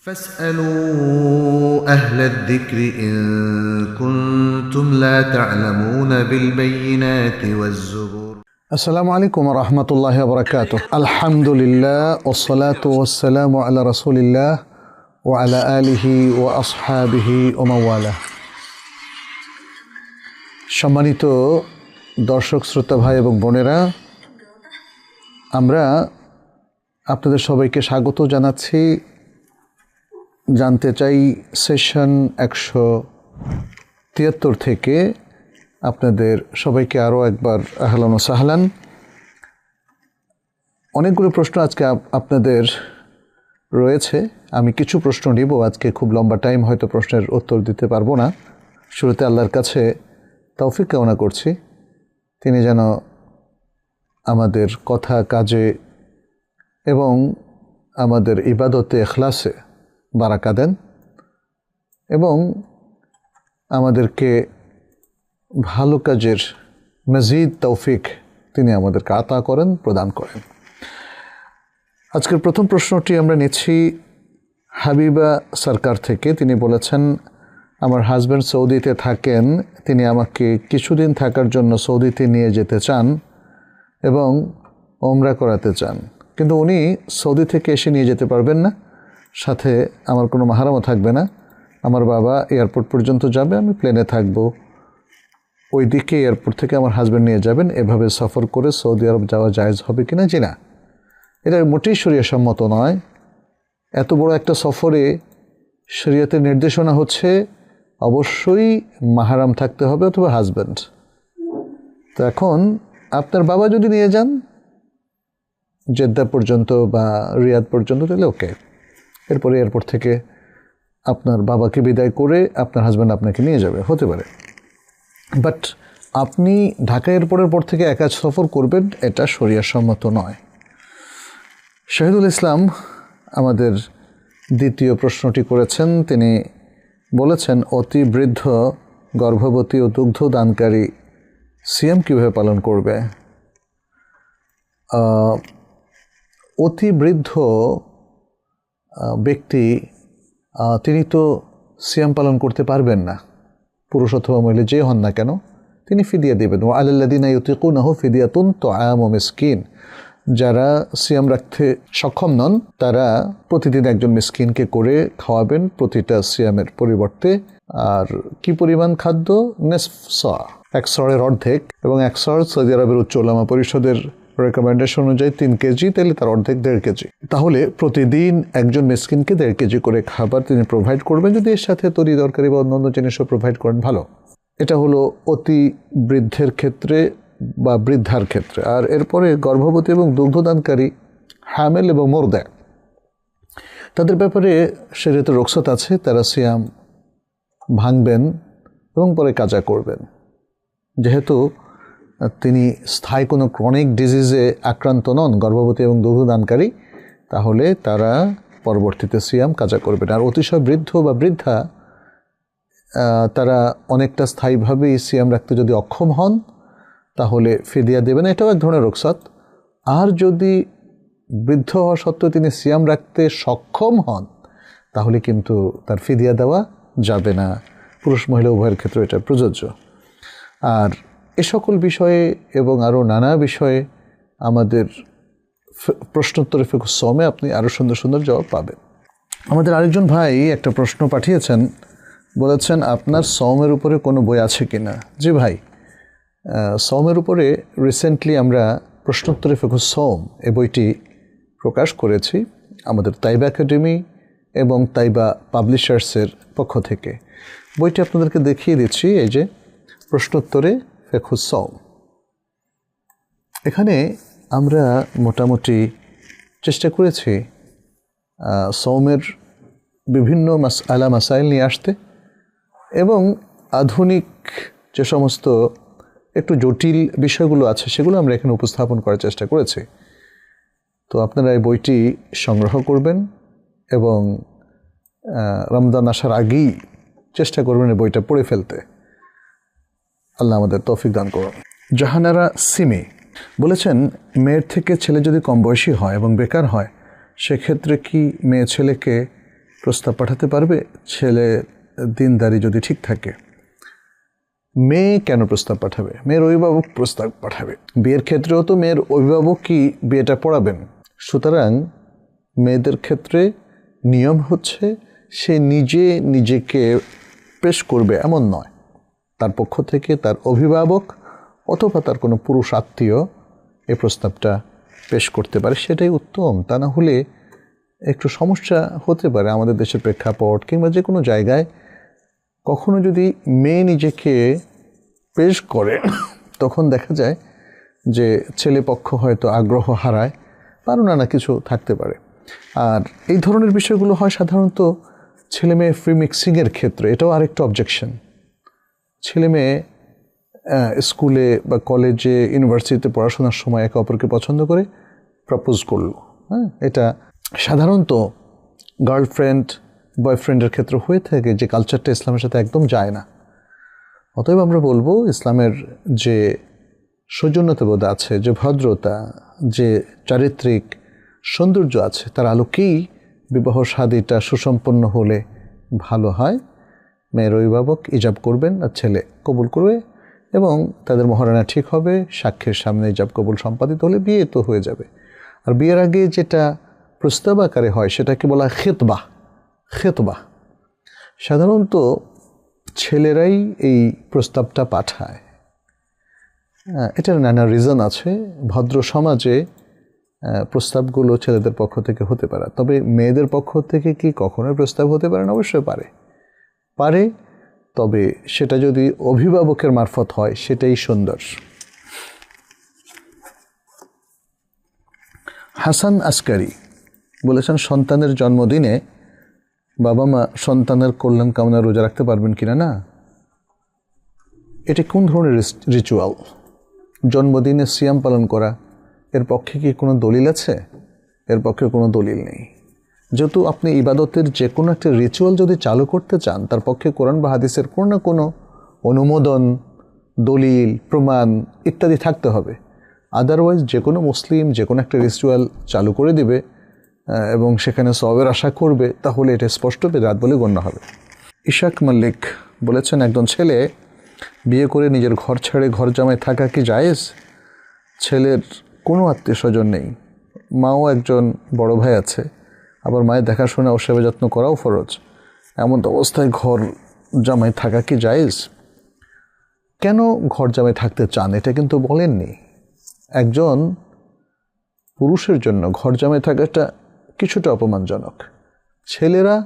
فاسألوا أهل الذكر إن كنتم لا تعلمون بالبينات والزبور. السلام عليكم ورحمة الله وبركاته. الحمد لله والصلاة والسلام على رسول الله وعلى آله وأصحابه ومن والاه. সম্মানিত দর্শক শ্রোতা ভাই এবং বোনেরা, আমরা আপনাদের সবাইকে স্বাগত জানাচ্ছি। জানতে চাই সেশন 173 থেকে আপনাদের সবাইকে আরও একবার আহলান ও সাহলান। অনেকগুলো প্রশ্ন আজকে আপনাদের রয়েছে। আমি কিছু প্রশ্ন নিব আজকে, খুব লম্বা টাইম, হয়তো প্রশ্নের উত্তর দিতে পারবো না। শুরুতে আল্লাহর কাছে তৌফিক কামনা করছি, তিনি যেন আমাদের কথা কাজে এবং আমাদের ইবাদতে ইখলাসে বারাকা দেন এবং আমাদেরকে ভালো কাজের মজিদ তৌফিক তিনি আমাদেরকে আতা করেন, প্রদান করেন। আজকের প্রথম প্রশ্নটি আমরা নিচ্ছি হাবিবা সরকার থেকে। তিনি বলেছেন, আমার হাজব্যান্ড সৌদিতে থাকেন, তিনি আমাকে কিছুদিন থাকার জন্য সৌদিতে নিয়ে যেতে চান এবং ওমরা করাতে চান, কিন্তু উনি সৌদি থেকে এসে নিয়ে যেতে পারবেন না, সাথে আমার কোনো মাহরামও থাকবে না। আমার বাবা এয়ারপোর্ট পর্যন্ত যাবে, আমি প্লেনে থাকব, ওই দিকে এয়ারপোর্ট থেকে আমার হাজব্যান্ড নিয়ে যাবেন। এভাবে সফর করে সৌদি আরব যাওয়া জায়েজ হবে কিনা? জি না, এটা মোটেই শরিয়াসম্মত নয়। এত বড় একটা সফরে শরিয়তের নির্দেশনা হচ্ছে অবশ্যই মাহরাম থাকতে হবে অথবা হাজব্যান্ড। তো এখন আপনার বাবা যদি নিয়ে যান জেদ্দা পর্যন্ত বা রিয়াদ পর্যন্ত, তাহলে ওকে। এরপরে এয়ারপোর্ট থেকে আপনার বাবাকে বিদায় করে আপনার হাজব্যান্ড আপনাকে নিয়ে যাবে, হতে পারে। বাট আপনি ঢাকা এয়ারপোর্টের পর থেকে একা সফর করবেন, এটা শরিয়াসম্মত নয়। শহীদুল ইসলাম আমাদের দ্বিতীয় প্রশ্নটি করেছেন। তিনি বলেছেন, অতি বৃদ্ধ, গর্ভবতী ও দুগ্ধদানকারী সিয়াম কীভাবে পালন করবে? অতি বৃদ্ধ ব্যক্তি তিনি তো সিয়াম পালন করতে পারবেন না, পুরুষ অথবা মহিলা যে হন না কেন, তিনি ফিদিয়া দেবেন। ওয়া আলাল্লাযিনা ইউতিকুনাহু ফিদিয়াতুন তুআমু মিসকিন। যারা সিয়াম রাখতে সক্ষম নন তারা প্রতিদিন একজন মিসকিনকে করে খাওয়াবেন প্রতিটা সিয়ামের পরিবর্তে। আর কি পরিমাণ খাদ্য? নিসফ সা, 1 সরের অর্ধেক, এবং 1 সর সৌদি আরবের উচ্চ উলামা পরিষদের রেকমেন্ডেশন অনুযায়ী 3 কেজি, তাহলে তার অর্ধেক 1.5 কেজি। তাহলে প্রতিদিন একজন মিসকিনকে 1.5 কেজি করে খাবার তিনি প্রোভাইড করবেন। যদি এর সাথে তরি দরকারি বা অন্যান্য জিনিসও প্রোভাইড করেন, ভালো। এটা হলো অতি বৃদ্ধের ক্ষেত্রে বা বৃদ্ধার ক্ষেত্রে। আর এরপরে গর্ভবতী এবং দুগ্ধদানকারী, হামেল এবং মোরদা, তাদের ব্যাপারে শরীয়তে রুখসত আছে। তারা সিয়াম ভাঙবেন এবং পরে কাজা করবেন। যেহেতু তিনি স্থায়ী কোনো ক্রনিক ডিজিজে আক্রান্ত নন, গর্ভবতী এবং দুগ্ধদানকারী, তাহলে তারা পরবর্তীতে সিয়াম কাজা করবেন। আর অতিশয় বৃদ্ধ বা বৃদ্ধা, তারা অনেকটা স্থায়ীভাবেই সিয়াম রাখতে যদি অক্ষম হন তাহলে ফিদিয়া দেবেন, এটাও এক ধরনের রুখসত। আর যদি বৃদ্ধ হওয়া সত্ত্বেও তিনি সিয়াম রাখতে সক্ষম হন তাহলে কিন্তু তার ফিদিয়া দেওয়া যাবে না। পুরুষ মহিলা উভয়ের ক্ষেত্রে এটা প্রযোজ্য। আর এ সকল বিষয়ে এবং আরও নানা বিষয়ে আমাদের প্রশ্নোত্তরে ফিকহুস সওমে আপনি আরও সুন্দর সুন্দর জবাব পাবেন। আমাদের আরেকজন ভাই একটা প্রশ্ন পাঠিয়েছেন, বলেছেন, আপনার সওমের উপরে কোনো বই আছে কিনা? জি ভাই, সওমের উপরে রিসেন্টলি আমরা প্রশ্নোত্তরে ফিকহুস সওম এই বইটি প্রকাশ করেছি আমাদের তাইবা একাডেমি এবং তাইবা পাবলিশার্সের পক্ষ থেকে। বইটি আপনাদেরকে দেখিয়ে দিচ্ছি। এই যে প্রশ্নোত্তরে ফিকহুস সওম, এখানে আমরা মোটামুটি চেষ্টা করেছি সওমের বিভিন্ন মাসাইল নিয়ে আসতে এবং আধুনিক যে সমস্ত একটু জটিল বিষয়গুলো আছে সেগুলো আমরা এখানে উপস্থাপন করার চেষ্টা করেছি। তো আপনারা এই বইটি সংগ্রহ করবেন এবং রমজান আসার আগেই চেষ্টা করবেন এই বইটা পড়ে ফেলতে। আল্লাহ আমাদের তৌফিক দান করুন। জাহানারা সিমি বলেছেন, মেয়ের থেকে ছেলে যদি কম বয়সী হয় এবং বেকার হয়, সেক্ষেত্রে কি মেয়ে ছেলেকে প্রস্তাব পাঠাতে পারবে ছেলে দিনদারি যদি ঠিক থাকে। মেয়ে কেন প্রস্তাব পাঠাবে? মেয়ের অভিভাবক প্রস্তাব পাঠাবে। বিয়ের ক্ষেত্রেও তো মেয়ের অভিভাবকই বিয়েটা পড়াবেন। সুতরাং মেয়েদের ক্ষেত্রে নিয়ম হচ্ছে সে নিজে নিজেকে পেশ করবে এমন নয়, তার পক্ষ থেকে তার অভিভাবক অথবা তার কোনো পুরুষ আত্মীয় এই প্রস্তাবটা পেশ করতে পারে, সেটাই উত্তম। তা না হলে একটু সমস্যা হতে পারে আমাদের দেশের প্রেক্ষাপট কিংবা যে কোনো জায়গায়। কখনো যদি মেয়ে নিজেকে পেশ করে তখন দেখা যায় যে ছেলে পক্ষ হয়তো আগ্রহ হারায়, কারণ নানা কিছু থাকতে পারে। আর এই ধরনের বিষয়গুলো হয় সাধারণত ছেলে মেয়ে ফ্রি মিক্সিংয়ের ক্ষেত্রে। এটাও আরেকটা অবজেকশন। ছেলে মেয়ে স্কুলে বা কলেজে ইউনিভার্সিটিতে পড়াশোনার সময় একে অপরকে পছন্দ করে প্রপোজ করলো, হ্যাঁ, এটা সাধারণত গার্লফ্রেন্ড বয়ফ্রেন্ডের ক্ষেত্রে হয়ে থাকে, যে কালচারটা ইসলামের সাথে একদম যায় না। অতএব আমরা বলবো ইসলামের যে সৌজন্যতাবোধ আছে, যে ভদ্রতা, যে চারিত্রিক সৌন্দর্য আছে, তার আলোকেই বিবাহ শাদীটা সুসম্পন্ন হলে ভালো হয়। মেয়ের অভিভাবক ইজাব করবেন আর ছেলে কবুল করবে এবং তাদের মহারানা ঠিক হবে। সাক্ষীর সামনে ইজাব কবুল সম্পাদিত হলে বিয়ে তো হয়ে যাবে। আর বিয়ের আগে যেটা প্রস্তাব আকারে হয় সেটাকে বলা হয় খেতবাহ। খেতবাহ সাধারণত ছেলেরাই এই প্রস্তাবটা পাঠায়। এটার নানা রিজন আছে। ভদ্র সমাজে প্রস্তাবগুলো ছেলেদের পক্ষ থেকে হতে পারে, তবে মেয়েদের পক্ষ থেকে কি কখনোই প্রস্তাব হতে পারে না? অবশ্যই পারে, তবে সেটা যদি অভিভাবকের মারফত হয় সেটাই সুন্দর। হাসান আসকারি বলেছেন, সন্তানের জন্মদিনে বাবা মা সন্তানের কল্যাণ কামনা রোজা রাখতে পারবেন কিনা? না, এটি কোন ধরনের রিচুয়াল? জন্মদিনে সিয়াম পালন করা, এর পক্ষে কি কোনো দলিল আছে? এর পক্ষে কোনো দলিল নেই। যেহেতু আপনি ইবাদতের যে কোনো একটা রিচুয়াল যদি চালু করতে চান, তার পক্ষে কোরআন বা হাদিসের কোনো না কোনো অনুমোদন, দলিল, প্রমাণ ইত্যাদি থাকতে হবে। আদারওয়াইজ যে কোনো মুসলিম যে কোনো একটা রিচুয়াল চালু করে দিবে এবং সেখানে সওয়াবের আশা করবে, তাহলে এটা স্পষ্ট বেদাত বলে গণ্য হবে। ইশাক মল্লিক বলেছেন, একজন ছেলে বিয়ে করে নিজের ঘর ছেড়ে ঘর জামায় থাকা কি জায়েজ? ছেলের কোনো আত্মীয় স্বজন নেই, মাও একজন বড় ভাই আছে, আবার মায়ের দেখাশোনা ও সেবা যত্ন করাও ফরজ। এমন অবস্থায় ঘর জামায় থাকা কি জায়েজ? কেন ঘর জামায় থাকতে চান এটা কিন্তু বলেননি। একজন পুরুষের জন্য ঘর জামায় থাকাটা কিছুটা অপমানজনক। ছেলেরা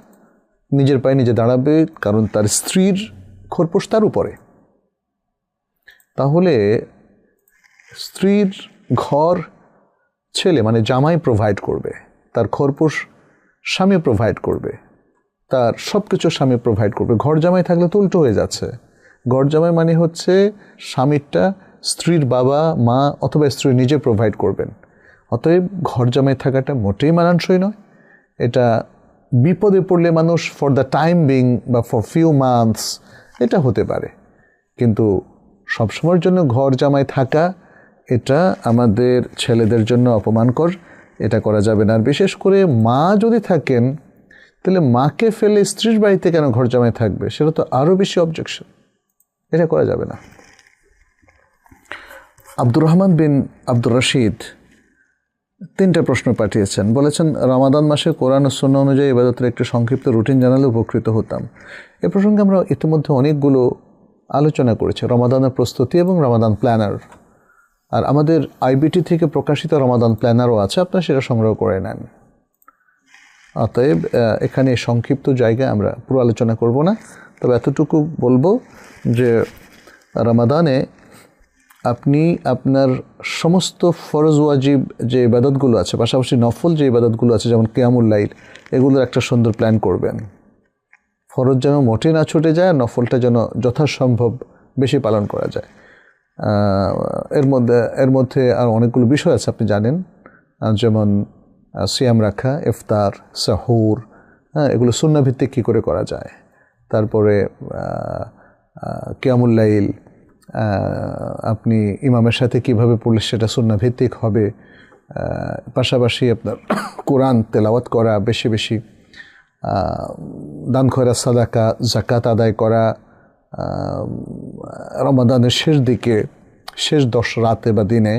নিজের পায়ে নিজে দাঁড়াবে, কারণ তার স্ত্রীর খোরপোশ তার উপরে। তাহলে স্ত্রীর ঘর ছেলে মানে জামাই প্রোভাইড করবে, তার খোরপোশ স্বামী প্রোভাইড করবে, তার সব কিছু স্বামী প্রোভাইড করবে। ঘর জামাই থাকলে তো উল্টো হয়ে যাচ্ছে। ঘর জামাই মানে হচ্ছে স্বামীরটা স্ত্রীর বাবা মা অথবা স্ত্রী নিজে প্রোভাইড করবেন। অতএব ঘর জামাই থাকাটা মোটেই মানানসই নয়। এটা বিপদে পড়লে মানুষ ফর দ্য টাইম বিং বা ফর ফিউ মান্থস এটা হতে পারে, কিন্তু সবসময়ের জন্য ঘর জামাই থাকা এটা আমাদের ছেলেদের জন্য অপমানকর। এটা করা যাবে না। আর বিশেষ করে মা যদি থাকেন, তাহলে মাকে ফেলে স্ত্রীর বাড়িতে কেন ঘর জামাই থাকবে? সেটা তো আরও বেশি অবজেকশন। এটা করা যাবে না। আব্দুর রহমান বিন আব্দুর রশিদ 3টা প্রশ্ন পাঠিয়েছেন। বলেছেন, রমাদান মাসে কোরআন ও সুন্নাহ অনুযায়ী ইবাদতের একটি সংক্ষিপ্ত রুটিন জানালে উপকৃত হতাম। এ প্রসঙ্গে আমরা ইতিমধ্যে অনেকগুলো আলোচনা করেছি, রমাদানের প্রস্তুতি এবং রমাদান প্ল্যানার। আর আমাদের আইবিটি থেকে প্রকাশিত রমাদান প্ল্যানারও আছে, আপনারা সেটা সংগ্রহ করে নেন। অতএব এখানে সংক্ষিপ্ত জায়গায় আমরা পুরো আলোচনা করব না, তবে এতটুকু বলবো যে রমাদানে আপনি আপনার সমস্ত ফরজ ওয়াজিব যে ইবাদতগুলো আছে, পাশাপাশি নফল যে ইবাদতগুলো আছে, যেমন কিয়ামুল লাইল, এগুলোর একটা সুন্দর প্ল্যান করবেন। ফরজ যেন মোটে না ছুটে যায়, নফলটা যেন যথাসম্ভব বেশি পালন করা যায়। এর মধ্যে আর অনেকগুলো বিষয় আছে আপনি জানেন, যেমন সিয়াম রাখা, ইফতার, সাহুর, এগুলো সুন্নাহভিত্তিক কী করে করা যায়। তারপরে কিয়ামুল লাইল আপনি ইমামের সাথে কিভাবে পড়লে সেটা সুন্নাহভিত্তিক হবে। পাশাপাশি আপনার কোরআন তেলাওয়াত করা বেশি বেশি, দান খয়রাত সাদাকা জাকাত আদায় করা, রমাদানের শেষ দিকে শেষ 10 রাতে বা দিনে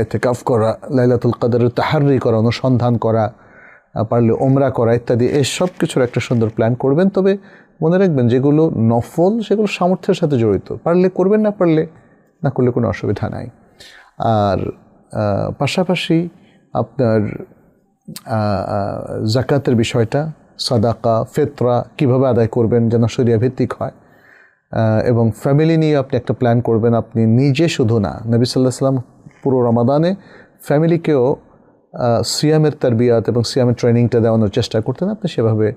ইতিকাফ করা, লাইলাতুল কদরের তাহাররি করা, অনুসন্ধান করা, পারলে ওমরা করা ইত্যাদি, এই সব কিছুর একটা সুন্দর প্ল্যান করবেন। তবে মনে রাখবেন যেগুলো নফল সেগুলো সামর্থ্যের সাথে জড়িত, পারলে করবেন, না পারলে না করলে কোনো অসুবিধা নাই। আর পাশাপাশি আপনার জাকাতের বিষয়টা, সাদাকা ফিতরা কীভাবে আদায় করবেন যেন শরিয়া ভিত্তিক হয়, এবং ফ্যামিলি নিয়ে আপনি একটা প্ল্যান করবেন। আপনি নিজে শুধু না, নবী সাল্লাল্লাহু আলাইহি ওয়াসাল্লাম পুরো রমাদানে ফ্যামিলিকেও সিয়ামের তারবিয়াত এবং সিয়ামের ট্রেনিংটা দেওয়ানোর চেষ্টা করতেন। আপনি সেভাবে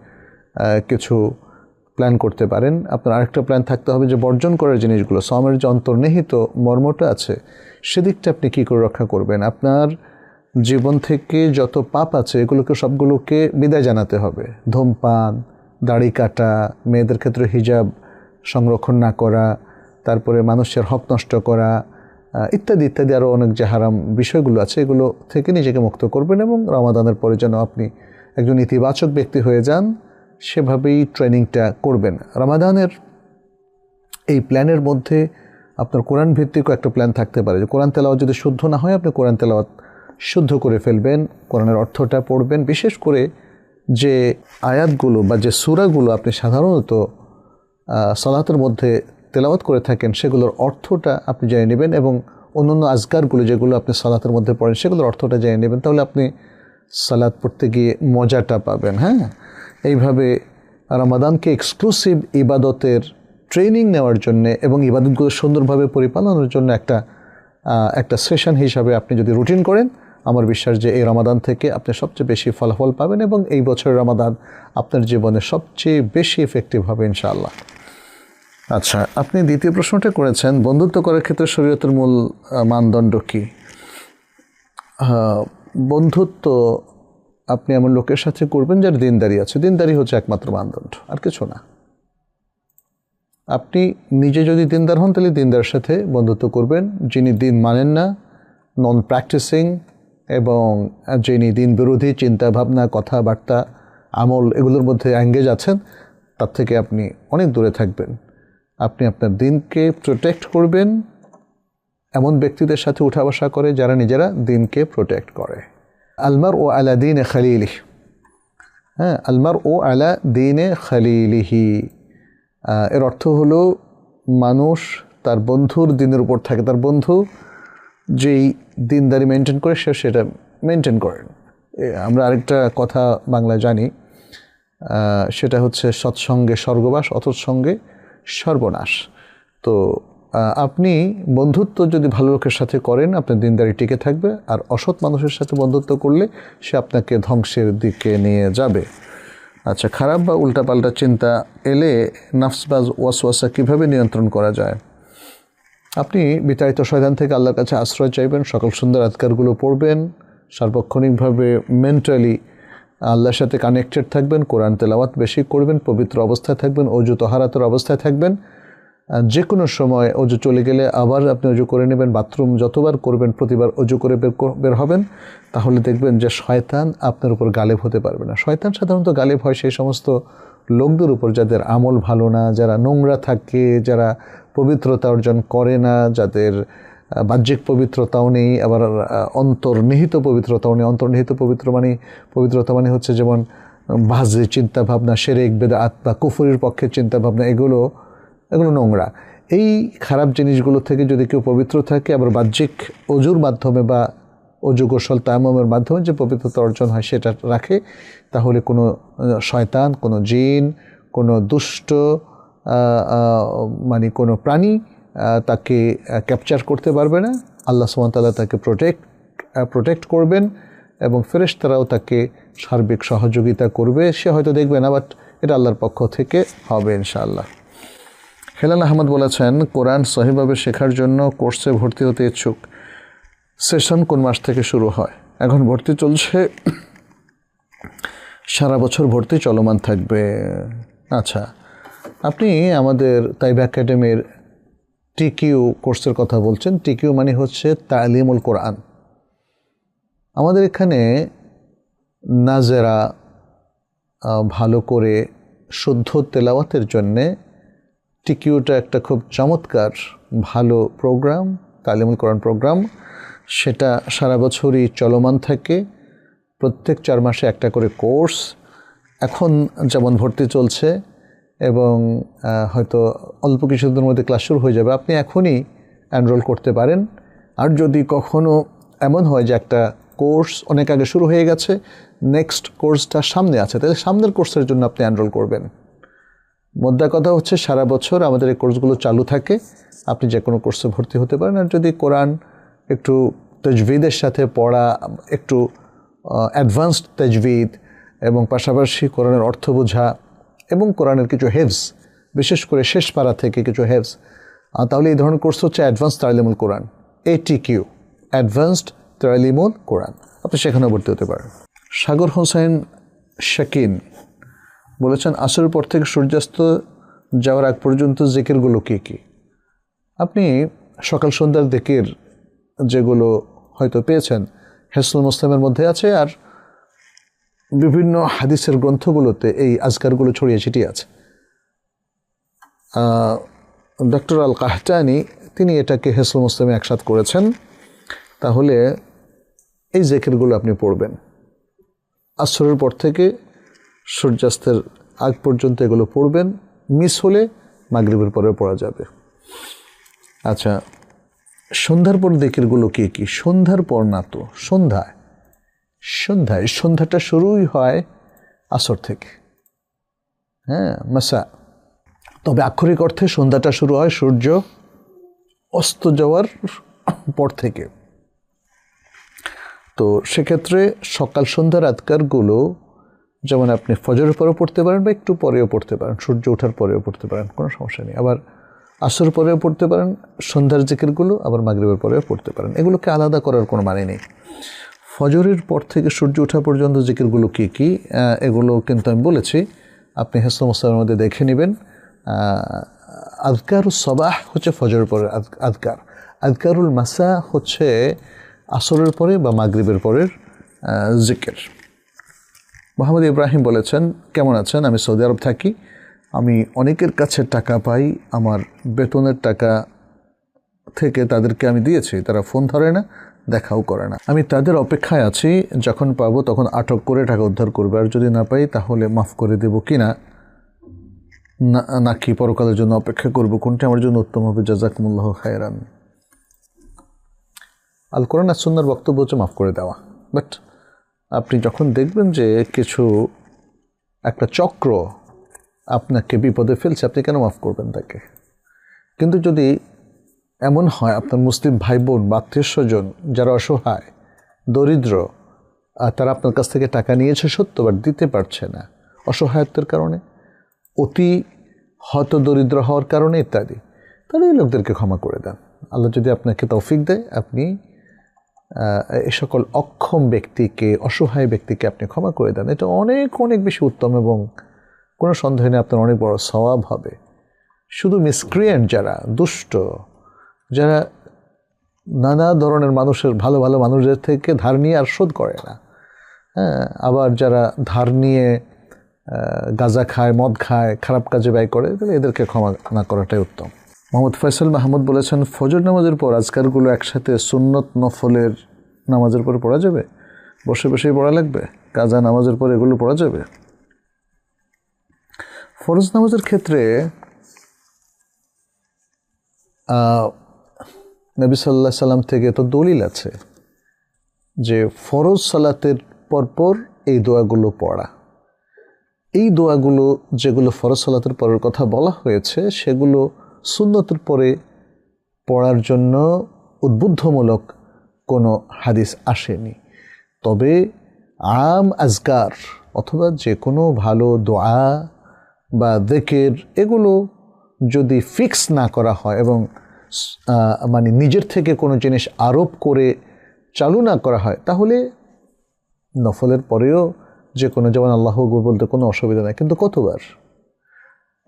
কিছু প্ল্যান করতে পারেন। আপনার আরেকটা প্ল্যান থাকতে হবে যে বর্জন করার জিনিসগুলো, সওমের যে অন্তর্নিহিত মর্মটা আছে সেদিকটা আপনি কী করে রক্ষা করবেন। আপনার জীবন থেকে যত পাপ আছে এগুলোকে সবগুলোকে বিদায় জানাতে হবে। ধূমপান, দাড়ি কাটা, মেয়েদের ক্ষেত্রে হিজাব সংরক্ষণ না করা, তারপরে মানুষের হক নষ্ট করা ইত্যাদি ইত্যাদি আরও অনেক যে হারাম বিষয়গুলো আছে এগুলো থেকে নিজেকে মুক্ত করবেন, এবং রমাদানের পরে যেন আপনি একজন ইতিবাচক ব্যক্তি হয়ে যান সেভাবেই ট্রেনিংটা করবেন। রমাদানের এই প্ল্যানের মধ্যে আপনার কোরআন ভিত্তিকও একটা প্ল্যান থাকতে পারে যে কোরআন তেলাওয়াত যদি শুদ্ধ না হয় আপনি কোরআন তেলাওয়াত শুদ্ধ করে ফেলবেন, কোরআনের অর্থটা পড়বেন। বিশেষ করে যে আয়াতগুলো বা যে সূরাগুলো আপনি সাধারণত সালাতের মধ্যে তেলাওয়াত করে থাকেন সেগুলোর অর্থটা আপনি জেনে নেবেন, এবং অন্যান্য আজকারগুলো যেগুলো আপনি সালাতের মধ্যে পড়েন সেগুলোর অর্থটা জেনে নেবেন। তাহলে আপনি সালাত পড়তে গিয়ে মজাটা পাবেন। হ্যাঁ, এইভাবে রমাদানকে এক্সক্লুসিভ ইবাদতের ট্রেনিং নেওয়ার জন্যে এবং ইবাদতগুলো সুন্দরভাবে পরিপালনের জন্য একটা সেশন হিসাবে আপনি যদি রুটিন করেন, আমার বিশ্বাস যে এই রমাদান থেকে আপনি সবচেয়ে বেশি ফলাফল পাবেন এবং এই বছরের রমাদান আপনার জীবনে সবচেয়ে বেশি এফেক্টিভ হবে ইনশাআল্লাহ। আচ্ছা, আপনি দ্বিতীয় প্রশ্নটা করেছেন বন্ধুত্ব করার ক্ষেত্রে শরীয়তের মূল মানদণ্ড কী? বন্ধুত্ব আপনি এমন লোকের সাথে করবেন যার দিনদারি আছে। দিনদারি হচ্ছে একমাত্র মানদণ্ড, আর কিছু না। আপনি নিজে যদি দিনদার হন তাহলে দিনদারের সাথে বন্ধুত্ব করবেন। যিনি দিন মানেন না, নন প্র্যাকটিসিং, এবং যিনি দিন বিরোধী চিন্তাভাবনা, কথাবার্তা, আমল এগুলোর মধ্যে এঙ্গেজ আছেন, তার থেকে আপনি অনেক দূরে থাকবেন। আপনি আপনার দিনকে প্রোটেক্ট করবেন এমন ব্যক্তিদের সাথে উঠা বসা করে যারা নিজেরা দিনকে প্রোটেক্ট করে। আলমার ও আলা দিনে খালিলিহি, হ্যাঁ, আলমার ও আলা দিনে খালিলিহি এর অর্থ হলো মানুষ তার বন্ধুর দিনের উপর থাকে। তার বন্ধু যেই দিনদারি মেনটেন করে সেটা মেনটেন করেন। আমরা আরেকটা কথা বাংলা জানি, সেটা হচ্ছে সৎসঙ্গে স্বর্গবাস, অসৎসঙ্গে সর্বনাশ। তো আপনি বন্ধুত্ব যদি ভালো লোকের সাথে করেন আপনার দিনদারি টিকে থাকবে, আর অসৎ মানুষের সাথে বন্ধুত্ব করলে সে আপনাকে ধ্বংসের দিকে নিয়ে যাবে। আচ্ছা, খারাপ বা উল্টাপাল্টা চিন্তা এলে নাফস বা ওয়াসওয়াসা কীভাবে নিয়ন্ত্রণ করা যায়? আপনি বিতাড়িত শয়তান থেকে আল্লাহর কাছে আশ্রয় চাইবেন, সকল সুন্দর আজকারগুলো পড়বেন, সার্বক্ষণিকভাবে মেন্টালি আল্লাহর সাথে কানেক্টেড থাকবেন, কোরআন তেলাওয়াত বেশি করবেন, পবিত্র অবস্থায় থাকবেন, অজু তহারাতের অবস্থায় থাকবেন। যে কোনো সময় অজু চলে গেলে আবার আপনি অজু করে নেবেন। বাথরুম যতবার করবেন প্রতিবার অজু করে বের হবেন। তাহলে দেখবেন যে শয়তান আপনার উপর গালেব হতে পারবে না। শয়তান সাধারণত গালেব হয় সেই সমস্ত লোকদের উপর যাদের আমল ভালো না, যারা নোংরা থাকে, যারা পবিত্রতা অর্জন করে না, যাদের বাহ্যিক পবিত্রতাও নেই, আবার অন্তর্নিহিত পবিত্রতাও নেই। অন্তর্নিহিত পবিত্রতা মানে হচ্ছে যেমন বাজে চিন্তাভাবনা, শিরক, বিদআত বা কুফরের পক্ষের চিন্তাভাবনা, এগুলো নোংরা। এই খারাপ জিনিসগুলো থেকে যদি কেউ পবিত্র থাকে, আবার বাহ্যিক অজুর মাধ্যমে বা অজু গোসল তায়াম্মুমের মাধ্যমে যে পবিত্রতা অর্জন হয় সেটা রাখে, তাহলে কোনো শয়তান, কোনো জিন, কোনো দুষ্ট কোনো প্রাণী তাকে ক্যাপচার করতে পারবে না। আল্লাহ সুবহানাহু ওয়া তাআলা তাকে প্রোটেক্ট করবেন এবং ফেরেশতারাও তাকে সার্বিক সহযোগিতা করবে। সে হয়তো দেখবে না, বাট এটা আল্লাহর পক্ষ থেকে হবে ইনশাআল্লাহ। হেলাল আহমদ বলেছেন, কোরআন সহিভাবে শেখার জন্য কোর্সে ভর্তি হতে ইচ্ছুক। সেশন কোন মাস থেকে শুরু হয়? এখন ভর্তি চলছে, সারা বছর ভর্তি চলমান থাকবে। আচ্ছা, আপনি আমাদের তাইব একাডেমির টিকিউ কোর্সের কথা বলছেন। টিকিউ মানে হচ্ছে তালিমুল কোরআন। আমাদের এখানে নাজেরা, ভালো করে শুদ্ধ তেলাওয়াতের জন্যে টিকিউটা একটা খুব চমৎকার ভালো প্রোগ্রাম, তালিমুল কোরআন প্রোগ্রাম। সেটা সারা বছরই চলমান থাকে, প্রত্যেক 4 মাসে একটা করে কোর্স। এখন যেমন ভর্তি চলছে এবং হয়তো অল্প কিছুদিনের মধ্যে ক্লাস শুরু হয়ে যাবে, আপনি এখনই এনরোল করতে পারেন। আর যদি কখনও এমন হয় যে একটা কোর্স অনেক আগে শুরু হয়ে গেছে, নেক্সট কোর্সটা সামনে আছে, তাহলে সামনের কোর্সের জন্য আপনি এনরোল করবেন। মোদ্দা কথা হচ্ছে সারা বছর আমাদের এই কোর্সগুলো চালু থাকে, আপনি যে কোনো কোর্সে ভর্তি হতে পারেন। আর যদি কোরআন একটু তাজভিদের সাথে পড়া, একটু অ্যাডভান্সড তাজভিদ এবং পাশাপাশি কোরআনের অর্থ বোঝা এবং কোরআনের কিছু হেফজ, বিশেষ করে শেষ পারা থেকে কিছু হেফজ, তাহলে এই ধরনের কোর্স হচ্ছে অ্যাডভান্সড তালিমুল কোরআন, ATQ, অ্যাডভান্সড তালিমুল কোরআন। আপনি সেখানে ভর্তি হতে পারেন। সাগর হোসেন শাকিন বলেছেন, আসরের পর থেকে সূর্যাস্ত যাওয়ার আগ পর্যন্ত জিকিরগুলো কী কী? আপনি সকাল সন্ধ্যার জিকির যেগুলো হয়তো পেয়েছেন হিসনুল মুসলিমের মধ্যে আছে, আর বিভিন্ন হাদিসের গ্রন্থগুলোতে এই আজকারগুলো ছড়িয়ে ছিটিয়ে আছে। ডক্টর আল কাহতানি তিনি এটাকে হিসনুল মুসলিমে একসাথ করেছেন। তাহলে এই জিকিরগুলো আপনি পড়বেন আসরের পর থেকে সূর্যাস্তের আগ পর্যন্ত, এগুলো পড়বেন। মিস হলে মাগরিবের পরে পড়া যাবে। আচ্ছা, সন্ধ্যার পর জিকিরগুলো কী কী? সন্ধ্যার পর না তো, সন্ধ্যাটা শুরুই হয় আসর থেকে, হ্যাঁ, মাসা। তবে আক্ষরিক অর্থে সন্ধ্যাটা শুরু হয় সূর্য অস্ত যাওয়ার পর থেকে। তো সেক্ষেত্রে সকাল সন্ধ্যার আজকারগুলো যেমন আপনি ফজরের পরেও পড়তে পারেন বা একটু পরেও পড়তে পারেন, সূর্য ওঠার পরেও পড়তে পারেন, কোনো সমস্যা নেই। আবার আসর পরেও পড়তে পারেন সন্ধ্যার জিকিরগুলো, আবার মাগরিবের পরেও পড়তে পারেন। এগুলোকে আলাদা করার কোনো মানে নেই। ফজরের পর থেকে সূর্য ওঠা পর্যন্ত জিকিরগুলো কী কী, এগুলো কিন্তু আমি বলেছি, আপনি হিসনুল মুসলিমের মধ্যে দেখে নেবেন। আজকারুস সবাহ হচ্ছে ফজরের পরের আজকার, আজকারুল মাসা হচ্ছে আসরের পরে বা মাগরিবের পরের জিকির। মোহাম্মদ ইব্রাহিম বলেছেন, কেমন আছেন? আমি সৌদি আরব থাকি, আমি অনেকের কাছে টাকা পাই, আমার বেতনের টাকা থেকে তাদেরকে আমি দিয়েছি, তারা ফোন ধরে না, দেখাও করে না। আমি তাদের অপেক্ষায় আছি, যখন পাবো তখন আটক করে টাকা উদ্ধার করবে, আর যদি না পাই তাহলে মাফ করে দেব কিনা, নাকি পরকালের জন্য অপেক্ষা করব, কোনটা আমার জন্য উত্তম হবে? জাযাকুমুল্লাহু খায়রান। আল কোরআন আর সুন্নাহর বক্তব্য হচ্ছে মাফ করে দেওয়া। বাট আপনি যখন দেখবেন যে কিছু একটা চক্র আপনাকে বিপদে ফেলছে, আপনি কেন মাফ করবেন তাকে? কিন্তু যদি এমন হয় আপনার মুসলিম ভাই বোন বা আত্মীয় স্বজন যারা অসহায় দরিদ্র, তারা আপনার কাছ থেকে টাকা নিয়েছে সত্য, বাট দিতে পারছে না অসহায়ত্বের কারণে, অতি হয়তো দরিদ্র হওয়ার কারণে ইত্যাদি, তাহলে এই লোকদেরকে ক্ষমা করে দেন। আল্লাহ যদি আপনাকে তৌফিক দেয়, আপনি এই সকল অক্ষম ব্যক্তিকে, অসহায় ব্যক্তিকে আপনি ক্ষমা করে দেন। এটা অনেক অনেক বেশি উত্তম এবং কোনো সন্দেহ নেই আপনার অনেক বড় সওয়াব হবে। শুধু মিসক্রিয়েন্ট যারা, দুষ্ট যারা নানা ধরনের মানুষের, ভালো ভালো মানুষদের থেকে ধার নিয়ে আর শোধ করে না, হ্যাঁ, আবার যারা ধার নিয়ে গাঁজা খায়, মদ খায়, খারাপ কাজে ব্যয় করে, তাহলে এদেরকে ক্ষমা না করাটাই উত্তম। মোহাম্মদ ফয়সাল মাহমুদ বলেছেন, ফজর নামাজের পর আজকারগুলো একসাথে সুন্নত নফলের নামাজের পরে পড়া যাবে? বসে বসেই পড়া লাগবে? কাজা নামাজের পর এগুলো পড়া যাবে? ফরজ নামাজের ক্ষেত্রে নবী সাল্লাল্লাহু আলাইহি সাল্লাম থেকে তো দলিল আছে যে ফরজ সালাতের পরপর এই দোয়াগুলো পড়া। এই দোয়াগুলো যেগুলো ফরজ সালাতের পরের কথা বলা হয়েছে, সেগুলো সুন্নতের পরে পড়ার জন্য উদ্বুদ্ধমূলক কোনো হাদিস আসেনি। তবে আম আজকার অথবা যে কোনো ভালো দোয়া বা যিকির, এগুলো যদি ফিক্স না করা হয় এবং মানে নিজের থেকে কোনো জিনিস আরোপ করে চালু না করা হয়, তাহলে নফলের পরেও যে কোনো, যেমন আল্লাহু আকবার বলতে কোনো অসুবিধা নেই। কিন্তু কতবার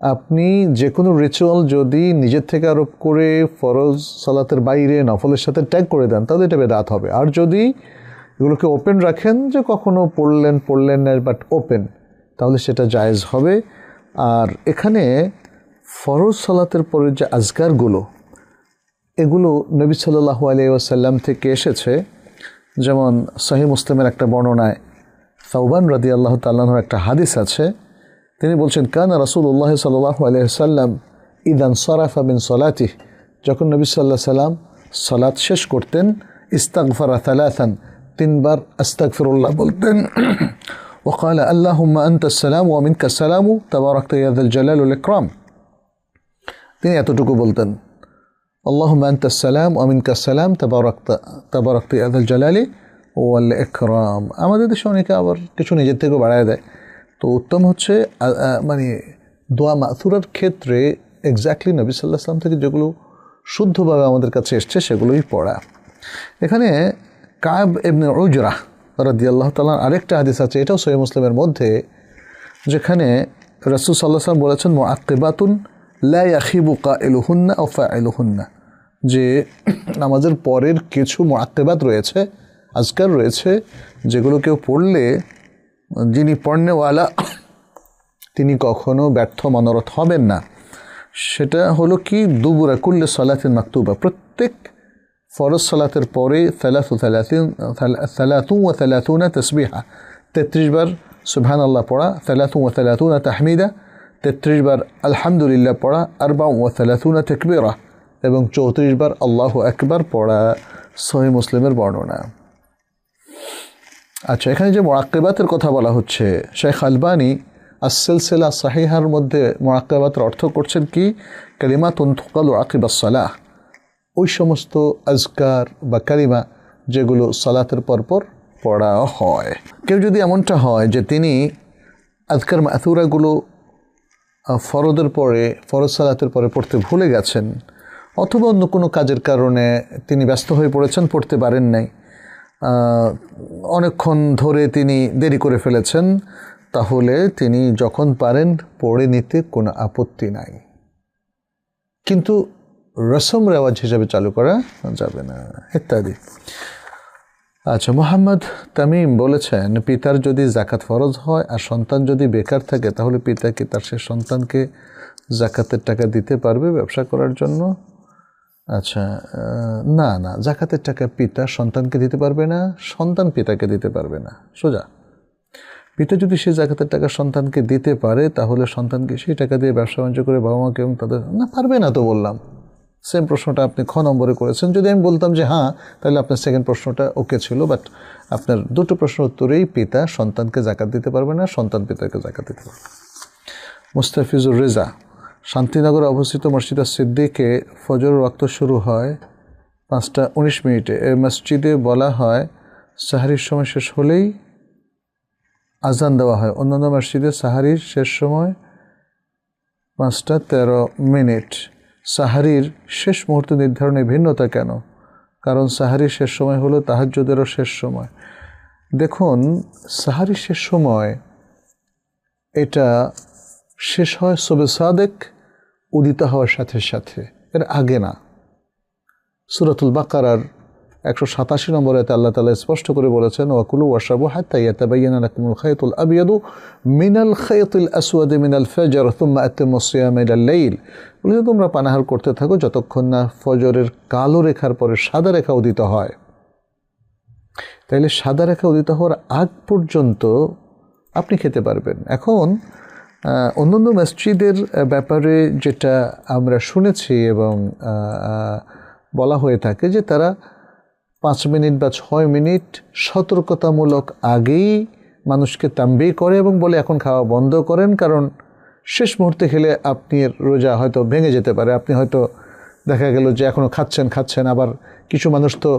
আপনি যে কোনো রিচুয়াল যদি নিজের থেকে আরোপ করে ফরজ সালাতের বাইরে নফলের সাথে ট্যাগ করে দেন, তাহলে এটা বেদাত হবে। আর যদি এগুলোকে ওপেন রাখেন, যে কখনো পড়লেন না, বাট ওপেন, তাহলে সেটা জায়েজ হবে। আর এখানে ফরজ সালাতের পরে যে আজকারগুলো, এগুলো নবী সাল্লাল্লাহু আলাইহি ওয়াসাল্লাম থেকে এসেছে। যেমন সহিহ মুসলিমের একটা বর্ণনায় সাওবান রাদিয়াল্লাহু তাআলা আনহুর একটা হাদিস আছে, তিনি বলছেন কানা রাসূলুল্লাহ সাল্লাল্লাহু আলাইহি ওয়াসাল্লাম ইদান সারাফা মিন সালাতিহি, যখন নবী সাল্লাল্লাহু আলাইহি সাল্লাম সালাত শেষ করতেন, ইস্তাগফারা সালাসান, তিনবার আস্তাগফিরুল্লাহ বলতেন, وقال اللهم أنت السلام ومنك السلام تباركت يا ذا الجلال والإكرام, তিনি এতটুকু বলতেন اللهم أنت السلام ومنك السلام تباركت يا ذا الجلال والإكرام। আমাদের দেশে অনেকে আবার কিছু নিজের থেকেও বাড়ায় দেয়। তো উত্তম হচ্ছে মানে দোয়া মাসুরার ক্ষেত্রে এক্স্যাক্টলি নবী সাল্লাল্লাহু আলাইহি ওয়াসাল্লাম থেকে যেগুলো শুদ্ধভাবে আমাদের কাছে এসছে সেগুলোই পড়া। এখানে কাব ইবনে উজরা রাদিয়াল্লাহু তাআলা আরেকটা হাদিস আছে, এটাও সহিহ মুসলিমের মধ্যে, যেখানে রাসূল সাল্লাল্লাহু আলাইহি ওয়াসাল্লাম বলেছেন মুআক্কিবাতুন লা ইয়াখিবু কাইলুহুন্না আও ফাইলুহুন্না, যে নামাজের পরের কিছু মুআক্কিবাত রয়েছে, আজকার রয়েছে, যেগুলো কেউ পড়লে যিনি পড়নেওয়ালা তিনি কখনো ব্যর্থ মনোরথ হবেন না। সেটা হলো কি, দুবুরা কুল্লি সালাতিন মাকতুবা, প্রত্যেক ফরজ সালাতের পরে 33 তাসবিহা, 33 বার সুবহানাল্লাহ পড়া, 33 তাহমিদা, 33 বার আলহামদুলিল্লাহ পড়া, 34 তাকবীরা, এবং 34 বার আল্লাহু আকবার পড়া। সহিহ মুসলিমের বর্ণনা। আচ্ছা, এখানে যে মুআক্কিবাতের কথা বলা হচ্ছে, শেখ আলবানী আস-সিলসিলা সাহিহার মধ্যে মুআক্কিবাতের অর্থ করছেন কি, কালিমাতুন তুকালু আকিবাস সালাহ, ওই সমস্ত আজকার বা কালিমা যেগুলো সালাতের পরপর পড়া হয়। কেউ যদি এমনটা হয় যে তিনি আজকার মাসুরাগুলো ফরজ সালাতের পরে পড়তে ভুলে গেছেন, অথবা অন্য কোনো কাজের কারণে তিনি ব্যস্ত হয়ে পড়েছেন, পড়তে পারেন নাই, অনেকক্ষণ ধরে তিনি দেরি করে ফেলেছেন, তাহলে তিনি যখন পারেন পড়ে নিতে কোনো আপত্তি নাই, কিন্তু রসম রেওয়াজ হিসাবে চালু করা যাবে না ইত্যাদি। আচ্ছা, মোহাম্মদ তামিম বলেছেন, পিতার যদি জাকাত ফরজ হয় আর সন্তান যদি বেকার থাকে, তাহলে পিতা কি তার সে সন্তানকে জাকাতের টাকা দিতে পারবে ব্যবসা করার জন্য? আচ্ছা, না, জাকাতের টাকা পিতা সন্তানকে দিতে পারবে না, সন্তান পিতাকে দিতে পারবে না। সোজা, পিতা যদি সে জাকাতের টাকা সন্তানকে দিতে পারে, তাহলে সন্তানকে সেই টাকা দিয়ে ব্যবসা বাণিজ্য করে বাবা মাকে এবং তাদের, না পারবে না তো বললাম। সেম প্রশ্নটা আপনি খ নম্বরে করেছেন। যদি আমি বলতাম যে হ্যাঁ, তাহলে আপনার সেকেন্ড প্রশ্নটা ওকে ছিল, বাট আপনার দুটো প্রশ্ন উত্তরেই পিতা সন্তানকে জাকাত দিতে পারবে না, সন্তান পিতাকে জাকাত দিতে পারবে। মুস্তাফিজুর রেজা, শান্তিনগরে অবস্থিত মসজিদ সিদ্দিকে ফজর ওয়াক্ত শুরু হয় 5:19। এই মসজিদে বলা হয় সাহারির সময় শেষ হলেই আজান দেওয়া হয়। অন্যান্য মসজিদে সাহারির শেষ সময় 5:13। সাহারির শেষ মুহূর্ত নির্ধারণে ভিন্নতা কেন? কারণ সাহারির শেষ সময় হলো তাহাজ্জুদেরও শেষ সময়। দেখুন, সাহারির শেষ সময় এটা শেষ হয় সুবহে সাদেক উদিত হওয়ার সাথে সাথে, এর আগে না। সূরাতুল বাকারার 187 নম্বর আয়াতে আল্লাহ তাআলা স্পষ্ট করে বলেছেন, ওয়াকুলু ওয়াশরাবু হাত্তা ইয়াতাবায়ানা লাকুমুল খায়তুল আবয়াদু মিনাল খায়তিল আসওয়াদি মিনাল ফাজর সুম্মা আতিমুস সিয়ামা ইলাল লাইল। বলে তোমরা পানাহার করতে থাকো যতক্ষণ না ফজরের কালো রেখার পরে সাদা রেখা উদিত হয়। তাইলে সাদা রেখা উদিত হওয়ার আগ পর্যন্ত আপনি খেতে পারবেন। এখন অন্যান্য মসজিদের ব্যাপারে যেটা আমরা শুনেছি এবং বলা হয়ে থাকে যে তারা 5 মিনিট বা 6 মিনিট সতর্কতামূলক আগেই মানুষকে তাম্বিহ করে এবং বলে এখন খাওয়া বন্ধ করেন, কারণ শেষ মুহূর্তে খেলে আপনি রোজা হয়তো ভেঙে যেতে পারে। আপনি হয়তো দেখা গেল যে এখনও খাচ্ছেন, আবার কিছু মানুষ তো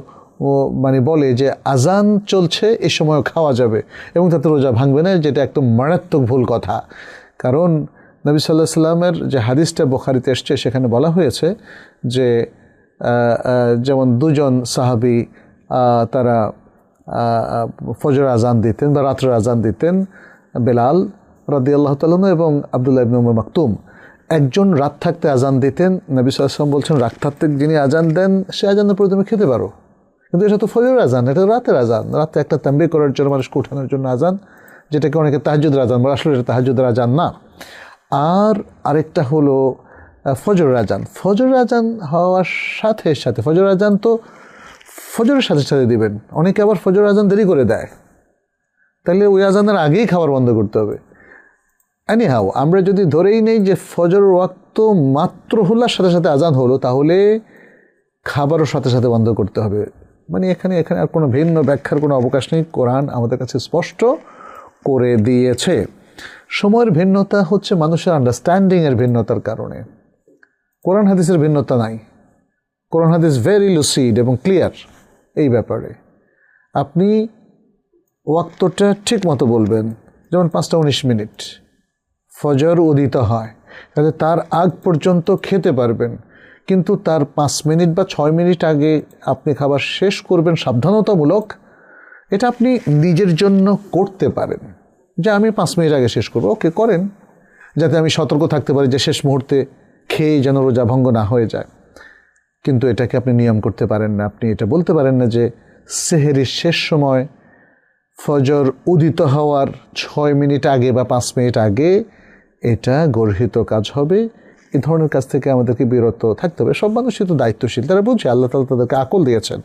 মানে বলে যে আজান চলছে এই সময়ও খাওয়া যাবে এবং তাতে রোজা ভাঙবে না, যেটা একদম মারাত্মক ভুল কথা। কারণ নবী সাল্লাল্লাহু আলাইহি ওয়াসাল্লামের যে হাদিসটা বুখারীতে এসছে সেখানে বলা হয়েছে যে যেমন দুজন সাহাবী তারা ফজর আজান দিতেন বা রাত্রের আজান দিতেন, বেলাল রাদিয়াল্লাহু তাআলা এবং আব্দুল্লাহ ইবনে উম মাকতুম। একজন রাত থাকতে আজান দিতেন। নবী সাল্লাল্লাহু আলাইহি ওয়াসাল্লাম বলছেন, রাত থাকতে যিনি আজান দেন সে আজানের পরে তুমি খেতে পারো, কিন্তু এটা তো ফজর আজান, এটা রাতের আজান। রাতে একটা তাম্বিহ করার জন্য, মানুষকে উঠানোর জন্য আজান। যেটাকে অনেকে তাহাজ্জুদের আজান বলে, আসলে এটা তাহাজ্জুদের আজান না। আর আরেকটা হলো ফজরের আজান। ফজরের আজান হওয়ার সাথে সাথে, ফজরের আজান তো ফজরের সাথে সাথে দিবেন, অনেকে আবার ফজরের আজান দেরি করে দেয়, তাহলে ওই আজানের আগেই খাবার বন্ধ করতে হবে। এনিহাউ আমরা যদি ধরেই নেই যে ফজর ওয়াক্ত মাত্র হলার সাথে সাথে আজান হলো, তাহলে খাবারও সাথে সাথে বন্ধ করতে হবে। মানে এখানে আর কোনো ভিন্ন ব্যাখ্যার কোনো অবকাশ নেই, কোরআন আমাদের কাছে স্পষ্ট করে দিয়েছে। সময়ের ভিন্নতা হচ্ছে মানুষের আন্ডারস্ট্যান্ডিংয়ের ভিন্নতার কারণে, কোরআন হাদিসের ভিন্নতা নাই। কোরআন হাদিস ভেরি লুসিড এবং ক্লিয়ার এই ব্যাপারে। আপনি ওয়াক্তটা ঠিক মতো বলবেন, যেমন 5:19 ফজর উদিত হয়, তাহলে তার আগ পর্যন্ত খেতে পারবেন, কিন্তু তার 5 মিনিট বা 6 মিনিট আগে আপনি খাবার শেষ করবেন সাবধানতামূলক। এটা আপনি নিজের জন্য করতে পারেন যে আমি 5 মিনিট আগে শেষ করবো, ওকে করেন, যাতে আমি সতর্ক থাকতে পারি যে শেষ মুহূর্তে খেয়ে যেন রোজা ভঙ্গ না হয়ে যায়। কিন্তু এটাকে আপনি নিয়ম করতে পারেন না। আপনি এটা বলতে পারেন না যে সেহেরির শেষ সময় ফজর উদিত হওয়ার 6 মিনিট আগে বা 5 মিনিট আগে এটা গর্হিত কাজ হবে। এই ধরনের কাজ থেকে আমাদেরকে বিরত থাকতে হবে। সব মানুষই তো দায়িত্বশীল, তারা বুঝছে আল্লাহ তাআলা তাদেরকে আকল দিয়েছেন,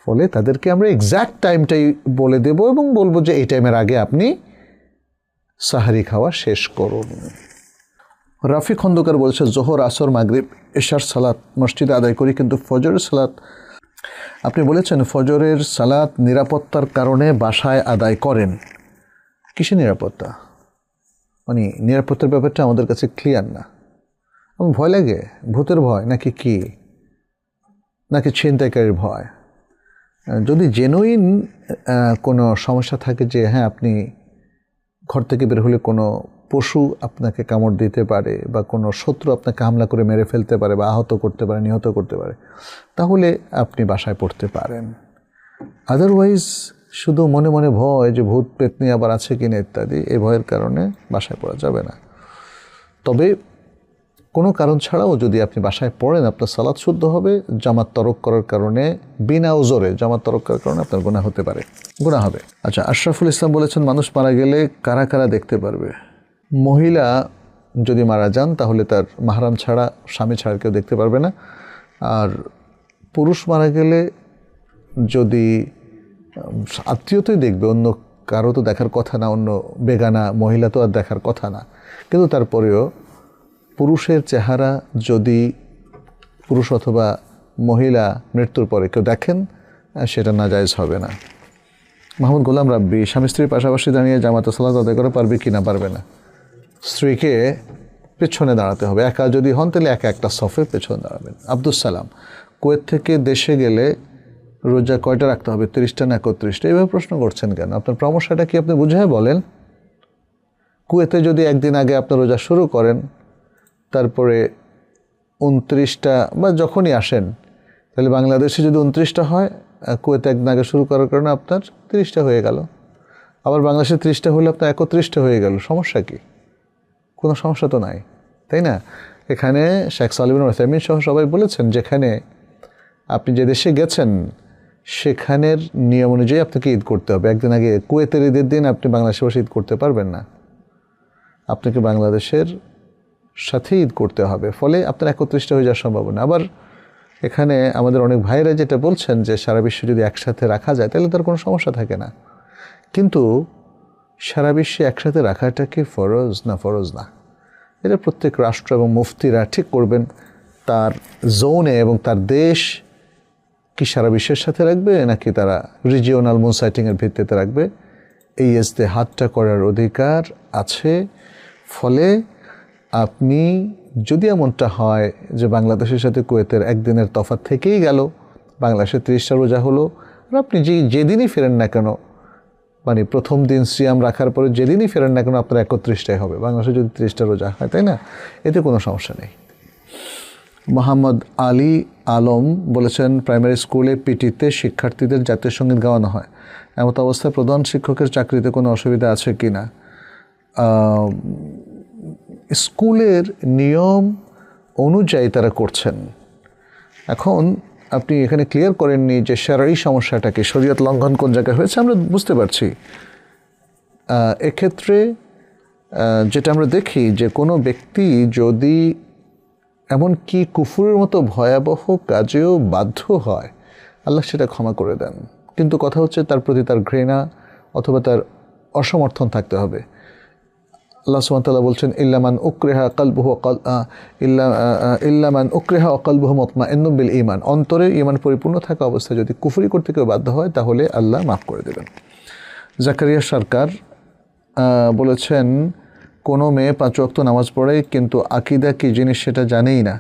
ফলে তাদেরকে আমরা এক্স্যাক্ট টাইমটাই বলে দেব এবং বলবো যে এই টাইমের আগে আপনি সাহারি খাওয়া শেষ করুন। রাফি খন্দকার বলছে জোহর, আসর, মাগরিব, এশার সালাত মসজিদে আদায় করি, কিন্তু ফজরের সালাত, আপনি বলেছেন ফজরের সালাত নিরাপত্তার কারণে বাসায় আদায় করেন। কিসের নিরাপত্তা? মানে নিরাপত্তার ব্যাপারটা আমাদের কাছে ক্লিয়ার না। আমার ভয় লাগে, ভূতের ভয় নাকি কি, নাকি ছিনতাইকারীর ভয়? যদি জেনুইন কোনো সমস্যা থাকে যে হ্যাঁ আপনি ঘর থেকে বের হলে কোনো পশু আপনাকে কামড় দিতে পারে বা কোনো শত্রু আপনাকে হামলা করে মেরে ফেলতে পারে বা আহত করতে পারে, নিহত করতে পারে, তাহলে আপনি বাসায় পড়তে পারেন। আদারওয়াইজ শুধু মনে মনে ভয় যে ভূত পেতনি আবার আছে কিনা ইত্যাদি, এই ভয়ের কারণে বাসায় পড়া যাবে না। তবে কোনো কারণ ছাড়াও যদি আপনি বাসায় পড়েন, আপনার সালাত শুদ্ধ হবে। জামাত তরক করার কারণে, বিনা ওজরে জামাত তরক করার কারণে আপনার গুনাহ হতে পারে, গুনাহ হবে। আচ্ছা, আশরাফুল ইসলাম বলেছেন মানুষ মারা গেলে কারা কারা দেখতে পারবে? মহিলা যদি মারা যান তাহলে তার মাহরাম ছাড়া, স্বামী ছাড়া কেউ দেখতে পারবে না। আর পুরুষ মারা গেলে যদি আত্মীয়তাই দেখবে, অন্য কারো তো দেখার কথা না, অন্য বেগানা মহিলা তো আর দেখার কথা না। কিন্তু তারপরেও পুরুষের চেহারা যদি পুরুষ অথবা মহিলা মৃত্যুর পরে কেউ দেখেন, সেটা নাজায়েজ হবে না। মাহমুদ গোলাম রাব্বি, স্বামী স্ত্রীর পাশাপাশি দাঁড়িয়ে জামাতে সালাত আদায় করে পারবে কি না? পারবে না। স্ত্রীকে পেছনে দাঁড়াতে হবে, একা যদি হন তাহলে একা একটা সফে পেছনে দাঁড়াবেন। আব্দুল সালাম, কুয়েত থেকে দেশে গেলে রোজা কয়টা রাখতে হবে, 30টা না 31টা? এইভাবে প্রশ্ন করছেন কেন? আপনার সমস্যাটা কি আপনি বুঝে বলেন। কুয়েতে যদি একদিন আগে আপনার রোজা শুরু করেন, তারপরে 29টা বা যখনই আসেন, তাহলে বাংলাদেশে যদি 29টা হয়, কুয়েতে একদিন আগে শুরু করার কারণে আপনার 30টা হয়ে গেল। আবার বাংলাদেশে 30টা হলে আপনার 31টা হয়ে গেল। সমস্যা কি? কোনো সমস্যা তো নাই, তাই না? এখানে শেখ সালিহ বিন উসাইমিন সহ সবাই বলেছেন যেখানে আপনি যে দেশে গেছেন সেখানের নিয়ম অনুযায়ী আপনাকে ঈদ করতে হবে। একদিন আগে কুয়েতের ঈদের দিন আপনি বাংলাদেশে বসে ঈদ করতে পারবেন না, আপনাকে বাংলাদেশের সাথে ঈদ করতে হবে। ফলে আপনার 31টা হয়ে যাওয়ার সম্ভাবনা। আবার এখানে আমাদের অনেক ভাইরা যেটা বলছেন যে সারা বিশ্বে যদি একসাথে রাখা যায় তাহলে তার কোনো সমস্যা থাকে না। কিন্তু সারা বিশ্বে একসাথে রাখাটা কি ফরজ না? ফরজ না। এটা প্রত্যেক রাষ্ট্র এবং মুফতিরা ঠিক করবেন তার জোনে এবং তার দেশ কি সারা বিশ্বের সাথে রাখবে নাকি তারা রিজিওনাল মুনসাইটিংয়ের ভিত্তিতে রাখবে। এই ইজতেহাদটা করার অধিকার আছে। ফলে আপনি যদি এমনটা হয় যে বাংলাদেশের সাথে কুয়েতের একদিনের তফাৎ থেকেই গেল, বাংলাদেশে 30টা রোজা হলো, আর আপনি যেদিনই ফেরেন না কেন, মানে প্রথম দিন সিয়াম রাখার পরে যেদিনই ফেরেন না কেন আপনার 31টাই হবে, বাংলাদেশে যদি 30টা রোজা হয়, তাই না? এতে কোনো সমস্যা নেই। মোহাম্মদ আলী আলম বলেছেন প্রাইমারি স্কুলে পিটিতে শিক্ষার্থীদের জাতীয় সঙ্গীত গাওয়ানো হয়, এমত অবস্থায় প্রধান শিক্ষকের চাকরিতে কোনো অসুবিধা আছে কি না? স্কুলের নিয়ম অনুযায়ী তারা করছেন। এখন আপনি এখানে ক্লিয়ার করেননি যে শারঈ সমস্যাটাকে, শরীয়ত লঙ্ঘন কোন জায়গায় হয়েছে। আমরা বুঝতে পারছি এক্ষেত্রে যেটা আমরা দেখি যে কোনো ব্যক্তি যদি এমনকি কুফুরের মতো ভয়াবহ কাজেও বাধ্য হয়, আল্লাহ সেটা ক্ষমা করে দেন। কিন্তু কথা হচ্ছে তার প্রতি তার ঘৃণা অথবা তার অসমর্থন থাকতে হবে। আল্লাহ সুবহানাহু ওয়া তাআলা বলছেন ইল্লামান উকরিহা ক্বালবুহু মুতমাইন্নুন বিল ঈমান, অন্তরে ঈমান পরিপূর্ণ থাকা অবস্থায় যদি কুফরি করতে কেউ বাধ্য হয় তাহলে আল্লাহ মাফ করে দেবেন। জাকারিয়া সরকার বলেছেন কোনো মেয়ে 5 ওয়াক্ত নামাজ পড়ে কিন্তু আকীদা কী জিনিস সেটা জানেই না,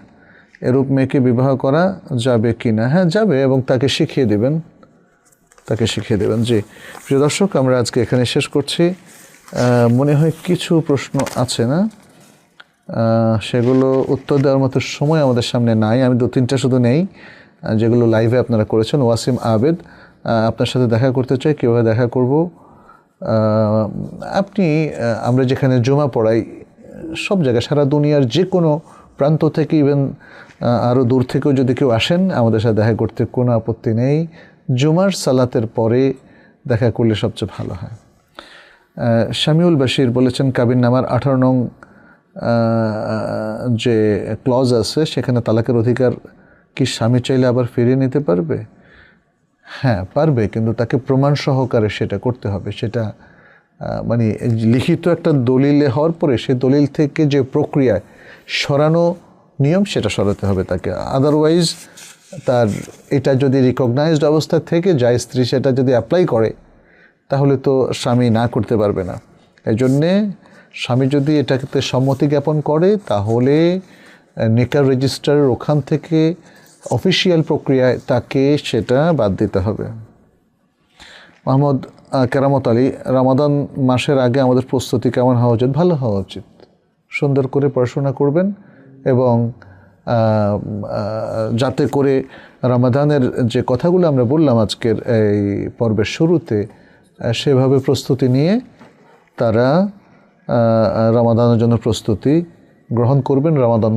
এরূপ মেয়েকে বিবাহ করা যাবে কি না? হ্যাঁ, যাবে, এবং তাকে শিখিয়ে দেবেন। জি প্রিয় দর্শক, আমরা আজকে এখানে শেষ করছি। মনে হয় কিছু প্রশ্ন আছে না, সেগুলো উত্তর দেওয়ার মতো সময় আমাদের সামনে নাই। আমি 2-3টা শুধু নেই যেগুলো লাইভে আপনারা করেছেন। ওয়াসিম আবেদ, আপনার সাথে দেখা করতে চাই, কীভাবে দেখা করব? আমরা যেখানে জুমা পড়াই সব জায়গায়, সারা দুনিয়ার যে কোনো প্রান্ত থেকে, ইভেন আরও দূর থেকেও যদি কেউ আসেন আমাদের সাথে দেখা করতে কোনো আপত্তি নেই। জুমার সালাতের পরে দেখা করলে সবচেয়ে ভালো হয়। শামিউল বাশির বলেছেন কাবিন নামার 18 নং যে ক্লজ আছে সেখানে তালাকের অধিকার কি স্বামী চাইলে আবার ফিরিয়ে নিতে পারবে? হ্যাঁ পারবে, কিন্তু তাকে প্রমাণ সহকারে সেটা করতে হবে। সেটা মানে লিখিত একটা দলিলে হওয়ার পরে সেই দলিল থেকে যে প্রক্রিয়ায় সরানো নিয়ম সেটা সরাতে হবে তাকে। আদারওয়াইজ তার এটা যদি রিকগনাইজড অবস্থা থেকে যায়, স্ত্রী সেটা যদি অ্যাপ্লাই করে তাহলে তো স্বামী না করতে পারবে না। এই জন্যে স্বামী যদি এটাতে সম্মতি জ্ঞাপন করে তাহলে নিকাহ রেজিস্ট্রারের ওখান থেকে অফিসিয়াল প্রক্রিয়ায় তাকে সেটা বাদ দিতে হবে। মোহাম্মদ কেরামত আলী, রমাদান মাসের আগে আমাদের প্রস্তুতি কেমন হওয়া উচিত? ভালো হওয়া উচিত। সুন্দর করে পড়াশোনা করবেন এবং যাতে করে রমাদানের যে কথাগুলো আমরা বললাম আজকের এই পর্বের শুরুতে, সেভাবে প্রস্তুতি নিয়ে তারা রমাদানের জন্য প্রস্তুতি গ্রহণ করবেন, রমাদান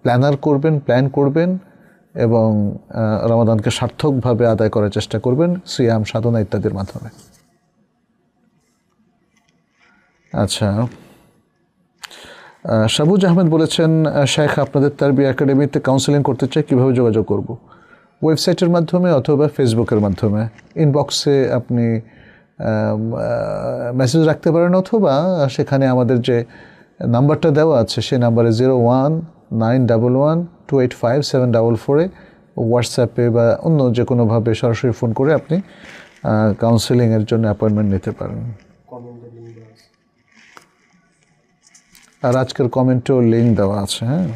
প্ল্যান করবেন এবং রমাদানকে সার্থকভাবে আদায় করার চেষ্টা করবেন সিয়াম, সাধনা ইত্যাদির মাধ্যমে। আচ্ছা, সাবুজ আহমেদ বলেছেন শেখ আপনাদের তারবিয়া একাডেমিতে কাউন্সেলিং করতে চাই, কীভাবে যোগাযোগ করব? ওয়েবসাইটের মাধ্যমে অথবা ফেসবুকের মাধ্যমে। ইনবক্সে আপনি মেসেজ রাখতে পারেন অথবা সেখানে আমাদের যে নাম্বারটা দেওয়া আছে সেই নাম্বারে 01911285744 হোয়াটসঅ্যাপে বা অন্য যে কোনোভাবে সরাসরি ফোন করে আপনি কাউন্সেলিংয়ের জন্য অ্যাপয়েন্টমেন্ট নিতে পারেন। আর আজকের কমেন্টেও লিঙ্ক দেওয়া আছে। হ্যাঁ,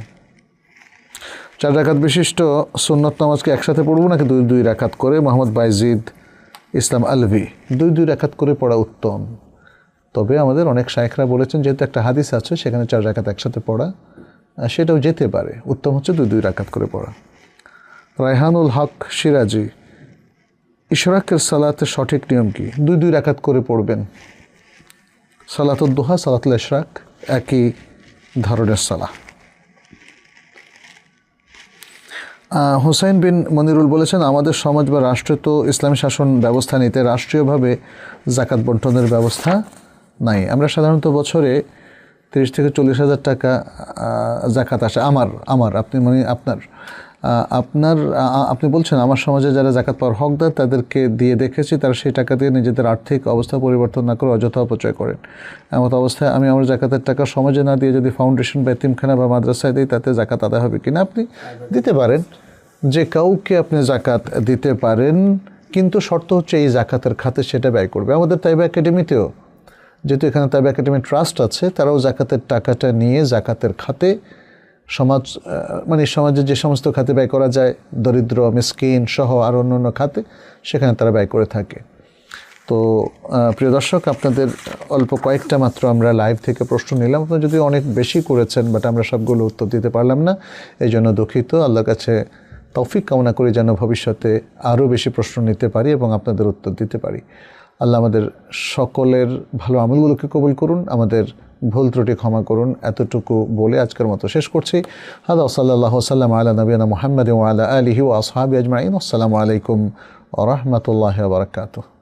4 রাকাত বিশিষ্ট সুন্নত নামাজকে একসাথে পড়বো নাকি 2 রাকাত করে? মোহাম্মদ বাইজিদ ইসলাম আলভি, 2 রাকাত করে পড়া উত্তম। তবে আমাদের অনেক শায়েখরা বলেছেন যেহেতু একটা হাদিস আছে সেখানে 4 রাকাত একসাথে পড়া সেটাও যেতে পারে, উত্তম হচ্ছে 2 রাকাত করে পড়া। রায়হানুল হক সিরাজি, ইশরাকের সালাতের সঠিক নিয়ম কি? 2 রাকাত করে পড়বেন। সালাতুদ দুহা, সালাতুল ইশরাক একই ধরনের সালাহ। হুসাইন বিন মনিরুল বলেছেন আমাদের সমাজ বা রাষ্ট্র তো ইসলামী শাসন ব্যবস্থা নিতে রাষ্ট্রীয়ভাবে জাকাত বন্টনের ব্যবস্থা নাই। আমরা সাধারণত বছরে 30 থেকে 40 হাজার টাকা জাকাত আসে। আমার আপনি মানে আপনি বলছেন আমার সমাজে যারা জাকাত পাওয়ার হকদার তাদেরকে দিয়ে দেখেছি, তারা সেই টাকা দিয়ে নিজেদের আর্থিক অবস্থা পরিবর্তন না করে অযথা অপচয় করেন। এমত অবস্থায় আমি আমার জাকাতের টাকা সমাজে না দিয়ে যদি ফাউন্ডেশন বা এতিমখানা বা মাদ্রাসায় দিই তাতে জাকাত আদায় হবে কিনা? আপনি দিতে পারেন, যে কাউকে আপনি জাকাত দিতে পারেন, কিন্তু শর্ত হচ্ছে এই জাকাতের খাতে সেটা ব্যয় করবে। আমাদের তাইবা একাডেমিতেও যেহেতু এখানে তাইবা একাডেমি ট্রাস্ট আছে, তারাও জাকাতের টাকাটা নিয়ে জাকাতের খাতে সমাজে যে সমস্ত খাতে ব্যয় করা যায়, দরিদ্র, মিসকিন সহ আর অন্য খাতে, সেখানে তারা ব্যয় করে থাকে। তো প্রিয় দর্শক, আপনাদের অল্প কয়েকটা মাত্র আমরা লাইভ থেকে প্রশ্ন নিলাম। আপনারা যদি অনেক বেশি করেছেন, বাট আমরা সবগুলো উত্তর দিতে পারলাম না, এই জন্য দুঃখিত। আল্লাহর কাছে তৌফিক কামনা করি যেন ভবিষ্যতে আরও বেশি প্রশ্ন নিতে পারি এবং আপনাদের উত্তর দিতে পারি। আল্লাহ আমাদের সকলের ভালো আমলগুলোকে কবুল করুন, আমাদের ভুল ত্রুটি ক্ষমা করুন। এতটুকু বলে আজকের মতো শেষ করছি। হাদা সাল্লাল্লাহু সাল্লাম আলা নবিয়িনা মুহাম্মাদিন ওয়া আলা আলিহি ওয়া আসহাবিহি আজমাইন। আসসালামু আলাইকুম ওয়া রাহমাতুল্লাহি ওয়া বারাকাতুহু।